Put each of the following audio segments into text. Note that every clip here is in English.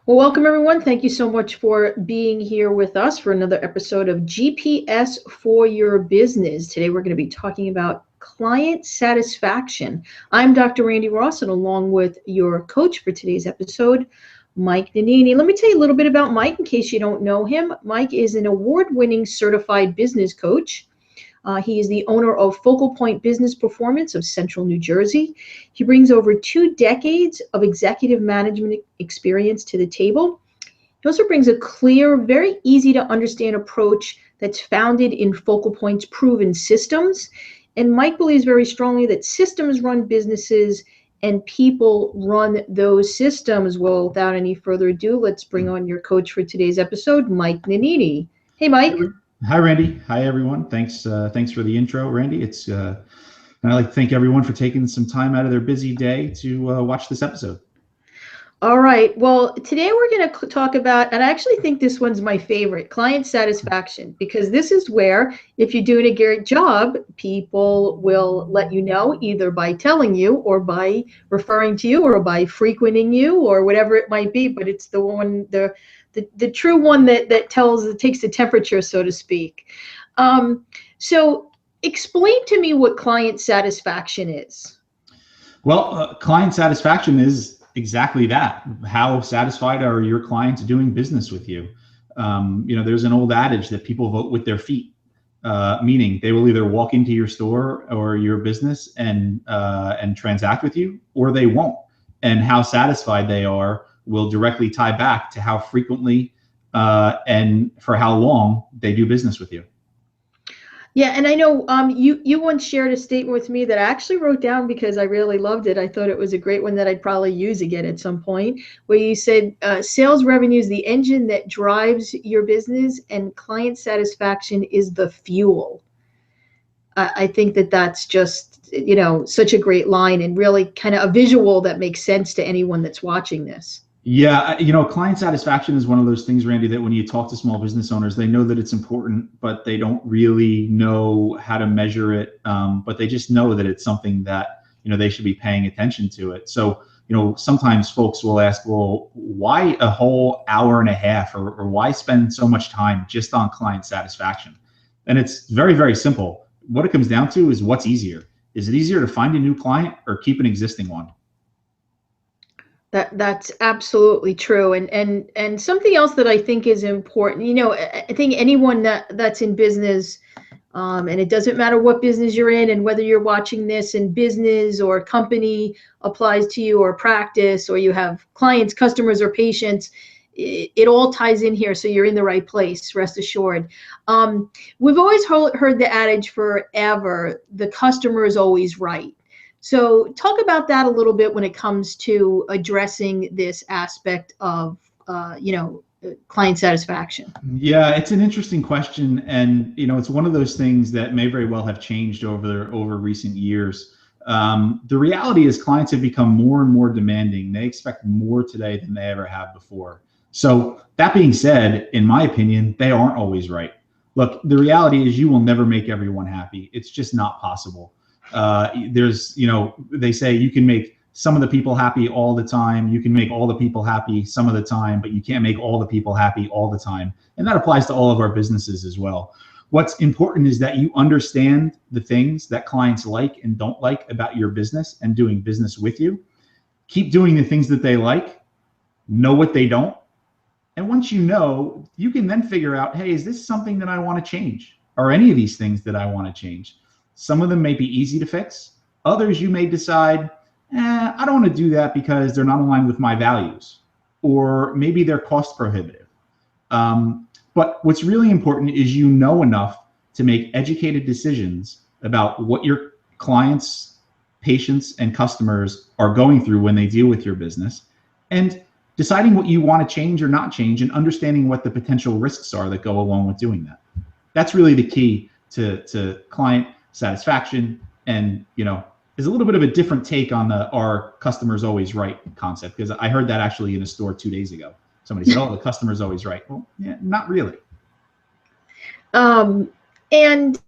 Well, welcome everyone. Thank you so much for being here with us for another episode of GPS for Your Business. Today we're going to be talking about client satisfaction. I'm Dr. Randi Ross, and along with your coach for today's episode, Mike Nannini. Let me tell you a little bit about Mike in case you don't know him. Mike is an award-winning certified business coach. He is the owner of Focal Point Business Performance of Central New Jersey. He brings over 2 decades of executive management experience to the table. He also brings a clear, very easy to understand approach that's founded in Focal Point's proven systems. And Mike believes very strongly that systems run businesses and people run those systems. Well, without any further ado, let's bring on your coach for today's episode, Mike Nannini. Hey, Mike. Hi, Randy. Hi, everyone. Thanks for the intro, Randy. And I'd like to thank everyone for taking some time out of their busy day to watch this episode. All right. Well, today we're going to talk about, and I actually think this one's my favorite, client satisfaction, because this is where, if you're doing a great job, people will let you know either by telling you or by referring to you or by frequenting you or whatever it might be. But it's the one, the true one that takes the temperature, so to speak. So explain to me what client satisfaction is. Well, client satisfaction is exactly that. How satisfied are your clients doing business with you? There's an old adage that people vote with their feet, meaning they will either walk into your store or your business and transact with you, or they won't. And how satisfied they are will directly tie back to how frequently and for how long they do business with you. Yeah, and I know you once shared a statement with me that I actually wrote down because I really loved it. I thought it was a great one that I'd probably use again at some point, where you said sales revenue is the engine that drives your business and client satisfaction is the fuel. I think that's just, such a great line and really kind of a visual that makes sense to anyone that's watching this. Yeah, client satisfaction is one of those things, Randy, that when you talk to small business owners, they know that it's important, but they don't really know how to measure it. But they just know that it's something that, they should be paying attention to it. So, sometimes folks will ask, well, why a whole hour and a half or why spend so much time just on client satisfaction? And it's very, very simple. What it comes down to is what's easier. Is it easier to find a new client or keep an existing one? That's absolutely true. And something else that I think is important, I think anyone that's in business, and it doesn't matter what business you're in and whether you're watching this in business or company applies to you or practice, or you have clients, customers, or patients, it all ties in here. So you're in the right place, rest assured. We've always heard the adage forever, the customer is always right. So talk about that a little bit when it comes to addressing this aspect of, client satisfaction. Yeah, it's an interesting question. And, it's one of those things that may very well have changed over recent years. The reality is clients have become more and more demanding. They expect more today than they ever have before. So that being said, in my opinion, they aren't always right. Look, the reality is you will never make everyone happy. It's just not possible. They say you can make some of the people happy all the time. You can make all the people happy some of the time, but you can't make all the people happy all the time. And that applies to all of our businesses as well. What's important is that you understand the things that clients like and don't like about your business and doing business with you. Keep doing the things that they like, know what they don't. And once you know, you can then figure out, hey, is this something that I want to change? Or any of these things that I want to change? Some of them may be easy to fix. Others you may decide, I don't want to do that because they're not aligned with my values, or maybe they're cost prohibitive. But what's really important is you know enough to make educated decisions about what your clients, patients, and customers are going through when they deal with your business, and deciding what you want to change or not change, and understanding what the potential risks are that go along with doing that. That's really the key to client satisfaction, and is a little bit of a different take on the "our customer's always right" concept, because I heard that actually in a store 2 days ago. Somebody said, "Oh, the customer's always right." Well, yeah, not really. And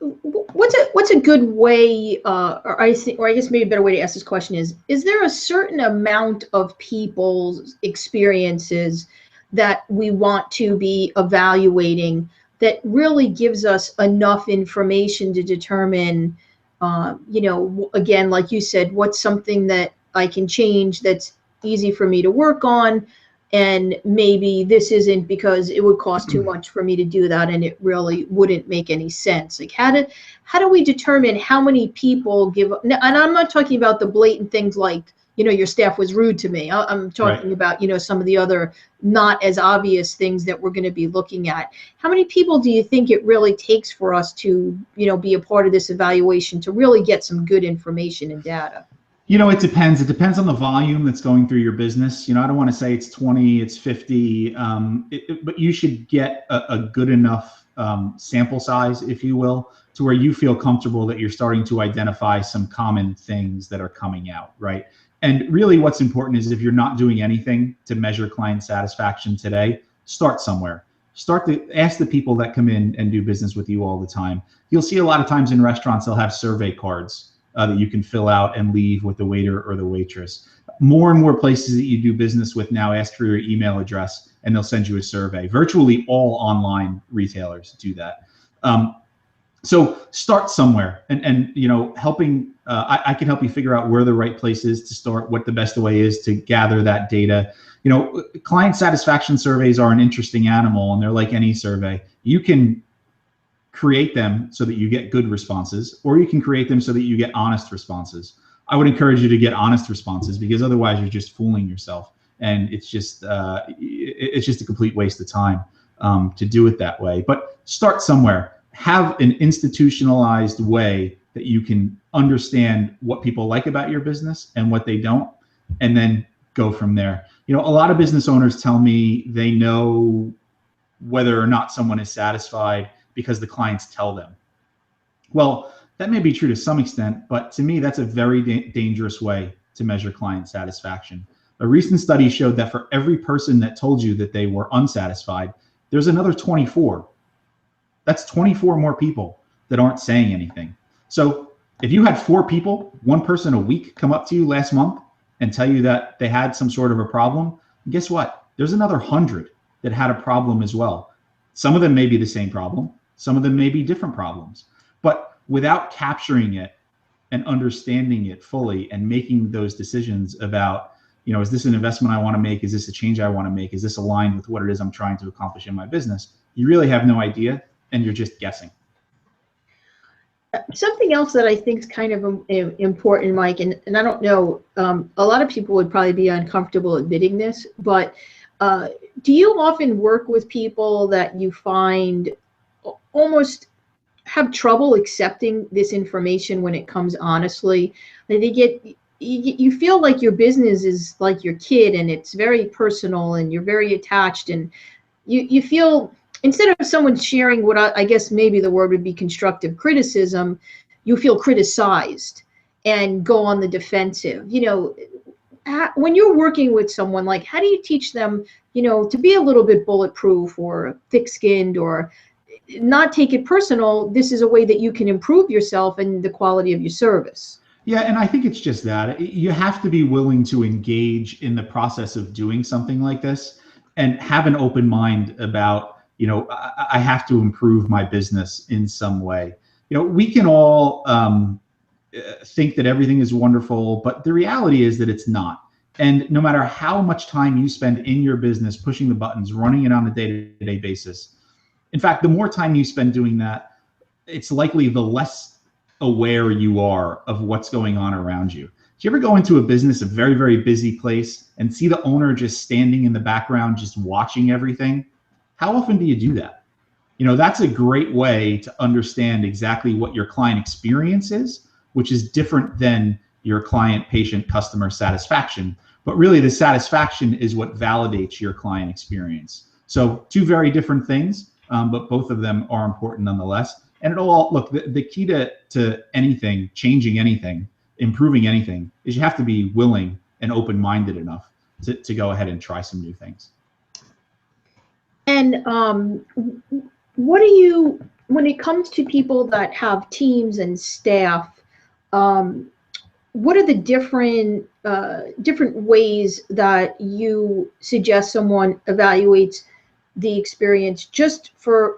what's a good way, or I guess maybe a better way to ask this question is there a certain amount of people's experiences that we want to be evaluating that really gives us enough information to determine, again, like you said, what's something that I can change that's easy for me to work on, and maybe this isn't because it would cost too much for me to do that and it really wouldn't make any sense. Like how do we determine how many people give up? And I'm not talking about the blatant things like, your staff was rude to me. I'm talking Right. about, some of the other not as obvious things that we're going to be looking at. How many people do you think it really takes for us to, be a part of this evaluation to really get some good information and data? It depends. It depends on the volume that's going through your business. I don't want to say it's 20, it's 50, but you should get a good enough sample size, if you will, to where you feel comfortable that you're starting to identify some common things that are coming out, right? And really what's important is if you're not doing anything to measure client satisfaction today, start somewhere. Start to ask the people that come in and do business with you all the time. You'll see a lot of times in restaurants, they'll have survey cards that you can fill out and leave with the waiter or the waitress. More and more places that you do business with now ask for your email address and they'll send you a survey. Virtually all online retailers do that. So start somewhere, and helping. I can help you figure out where the right place is to start, what the best way is to gather that data. Client satisfaction surveys are an interesting animal, and they're like any survey. You can create them so that you get good responses, or you can create them so that you get honest responses. I would encourage you to get honest responses, because otherwise you're just fooling yourself, and it's just a complete waste of time to do it that way. But start somewhere. Have an institutionalized way that you can understand what people like about your business and what they don't, and then go from there. A lot of business owners tell me they know whether or not someone is satisfied because the clients tell them. Well, that may be true to some extent, but to me, that's a very dangerous way to measure client satisfaction. A recent study showed that for every person that told you that they were unsatisfied, there's another 24. That's 24 more people that aren't saying anything. So if you had 4 people, one person a week, come up to you last month and tell you that they had some sort of a problem, guess what? There's another 100 that had a problem as well. Some of them may be the same problem. Some of them may be different problems. But without capturing it and understanding it fully and making those decisions about, is this an investment I want to make? Is this a change I want to make? Is this aligned with what it is I'm trying to accomplish in my business? You really have no idea, and you're just guessing. Something else that I think is kind of important, Mike, and I don't know, a lot of people would probably be uncomfortable admitting this, but do you often work with people that you find almost have trouble accepting this information when it comes honestly? You feel like your business is like your kid, and it's very personal, and you're very attached, and you feel, instead of someone sharing what I guess maybe the word would be constructive criticism, you feel criticized and go on the defensive. When you're working with someone, like, how do you teach them, to be a little bit bulletproof or thick-skinned, or not take it personal? This is a way that you can improve yourself and the quality of your service. Yeah, and I think it's just that you have to be willing to engage in the process of doing something like this and have an open mind about, I have to improve my business in some way. We can all think that everything is wonderful, but the reality is that it's not. And no matter how much time you spend in your business, pushing the buttons, running it on a day-to-day basis, in fact, the more time you spend doing that, it's likely the less aware you are of what's going on around you. Do you ever go into a business, a very, very busy place, and see the owner just standing in the background, just watching everything? How often do you do that? That's a great way to understand exactly what your client experience is, which is different than your client, patient, customer satisfaction. But really, the satisfaction is what validates your client experience. So 2 very different things, but both of them are important nonetheless. And look, the key to anything, changing anything, improving anything, is you have to be willing and open-minded enough to go ahead and try some new things. And what do you when it comes to people that have teams and staff, what are the different ways that you suggest someone evaluates the experience just for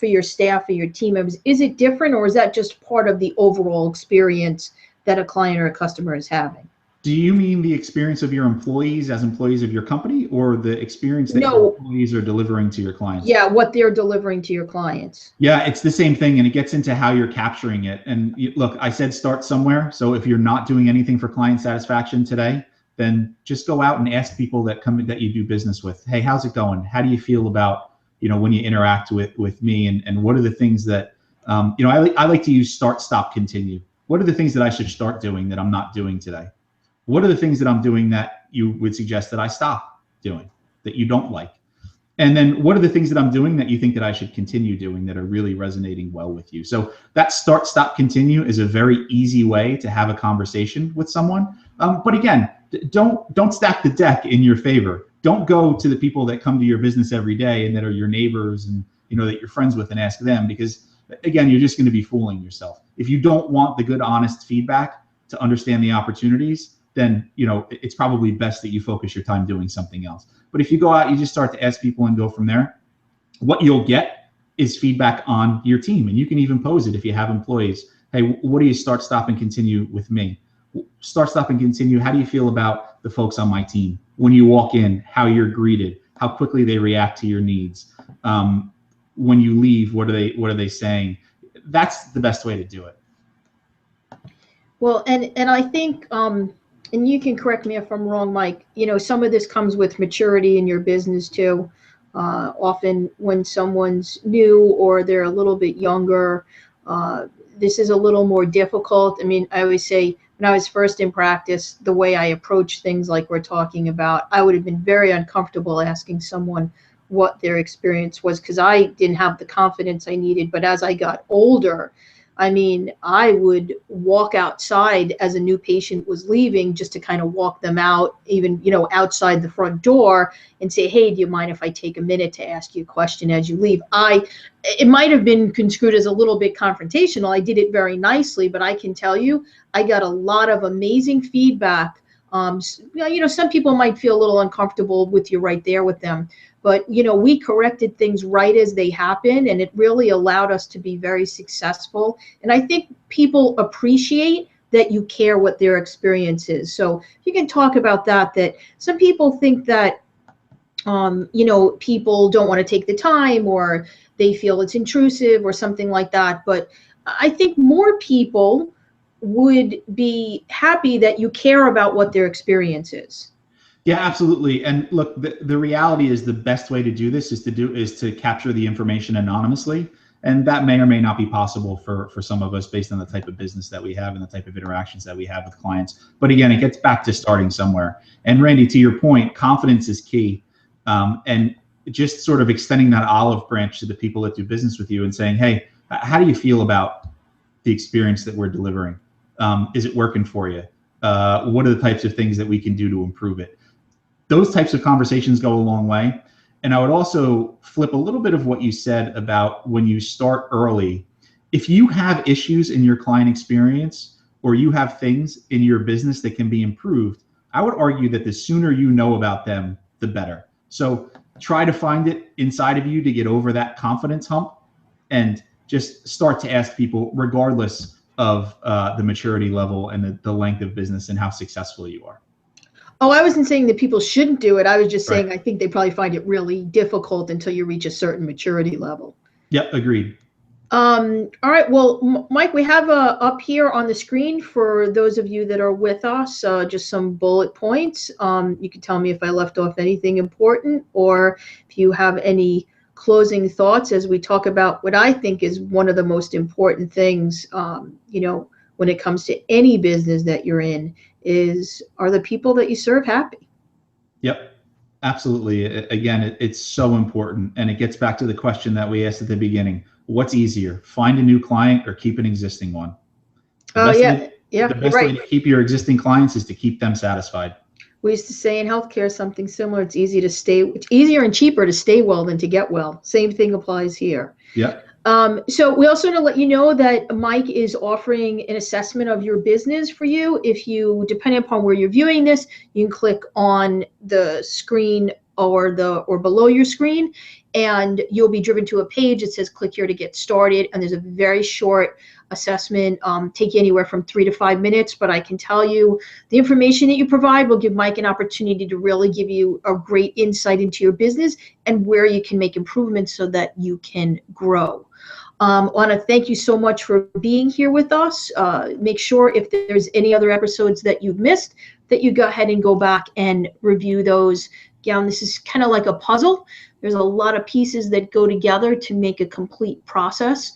your staff or your team members? Is it different, or is that just part of the overall experience that a client or a customer is having? Do you mean the experience of your employees as employees of your company, or the experience that your No, employees are delivering to your clients? yeah, what they're delivering to your clients. Yeah, it's the same thing, and it gets into how you're capturing it. And look, I said start somewhere. So if you're not doing anything for client satisfaction today, then just go out and ask people that you do business with. Hey, how's it going? How do you feel about, when you interact with me, and what are the things that I like to use start, stop, continue. What are the things that I should start doing that I'm not doing today? What are the things that I'm doing that you would suggest that I stop doing, that you don't like? And then what are the things that I'm doing that you think that I should continue doing that are really resonating well with you? So that start, stop, continue is a very easy way to have a conversation with someone. But again, don't stack the deck in your favor. Don't go to the people that come to your business every day and that are your neighbors and that you're friends with and ask them, because again, you're just going to be fooling yourself. If you don't want the good, honest feedback to understand the opportunities, then it's probably best that you focus your time doing something else. But if you go out, you just start to ask people and go from there, what you'll get is feedback on your team. And you can even pose it if you have employees. Hey, what do you start, stop, and continue with me? Start, stop, and continue. How do you feel about the folks on my team? When you walk in, how you're greeted, how quickly they react to your needs. When you leave, what are they saying? That's the best way to do it. Well, and I think, and you can correct me if I'm wrong, Mike, some of this comes with maturity in your business too. Often when someone's new or they're a little bit younger, this is a little more difficult. I mean, I always say when I was first in practice, the way I approach things like we're talking about, I would have been very uncomfortable asking someone what their experience was, because I didn't have the confidence I needed. But as I got older, I mean, I would walk outside as a new patient was leaving just to kind of walk them out, even, outside the front door, and say, hey, do you mind if I take a minute to ask you a question as you leave? It might have been construed as a little bit confrontational. I did it very nicely, but I can tell you, I got a lot of amazing feedback. Some people might feel a little uncomfortable with you right there with them. But, we corrected things right as they happen, and it really allowed us to be very successful. And I think people appreciate that you care what their experience is. So if you can talk about that some people think that, people don't want to take the time, or they feel it's intrusive or something like that. But I think more people would be happy that you care about what their experience is. Yeah, absolutely. And look, the reality is the best way to do this is to capture the information anonymously. And that may or may not be possible for some of us based on the type of business that we have and the type of interactions that we have with clients. But again, it gets back to starting somewhere. And Randy, to your point, confidence is key. And just sort of extending that olive branch to the people that do business with you and saying, hey, how do you feel about the experience that we're delivering? Is it working for you? What are the types of things that we can do to improve it? Those types of conversations go a long way. And I would also flip a little bit of what you said about when you start early. If you have issues in your client experience, or you have things in your business that can be improved, I would argue that the sooner you know about them, the better. So try to find it inside of you to get over that confidence hump, and just start to ask people, regardless of the maturity level and the length of business and how successful you are. Oh, I wasn't saying that people shouldn't do it. I was just saying, Right. I think they probably find it really difficult until you reach a certain maturity level. Yep, agreed. All right. Well, Mike, we have up here on the screen for those of you that are with us, just some bullet points. You can tell me if I left off anything important, or if you have any closing thoughts as we talk about what I think is one of the most important things, when it comes to any business that you're in, are the people that you serve happy? Yep, absolutely. Again, it's so important. And it gets back to the question that we asked at the beginning. What's easier, find a new client or keep an existing one? Oh, yeah. The best way to keep your existing clients is to keep them satisfied. We used to say in healthcare something similar. It's easier and cheaper to stay well than to get well. Same thing applies here. Yep. So we also want to let you know that Mike is offering an assessment of your business for you. If you, depending upon where you're viewing this, you can click on the screen or below your screen, and you'll be driven to a page that says click here to get started. And there's a very short assessment, take you anywhere from 3 to 5 minutes, but I can tell you the information that you provide will give Mike an opportunity to really give you a great insight into your business and where you can make improvements so that you can grow. I want to thank you so much for being here with us. Make sure if there's any other episodes that you've missed, that you go ahead and go back and review those. Again, this is kind of like a puzzle. There's a lot of pieces that go together to make a complete process.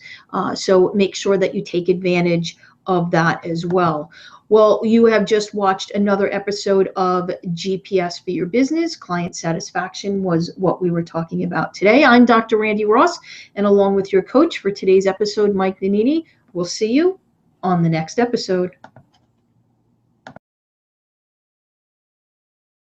So make sure that you take advantage of that as well. Well, you have just watched another episode of GPS for Your Business. Client satisfaction was what we were talking about today. I'm Dr. Randi Ross, and along with your coach for today's episode, Mike Nannini, we'll see you on the next episode.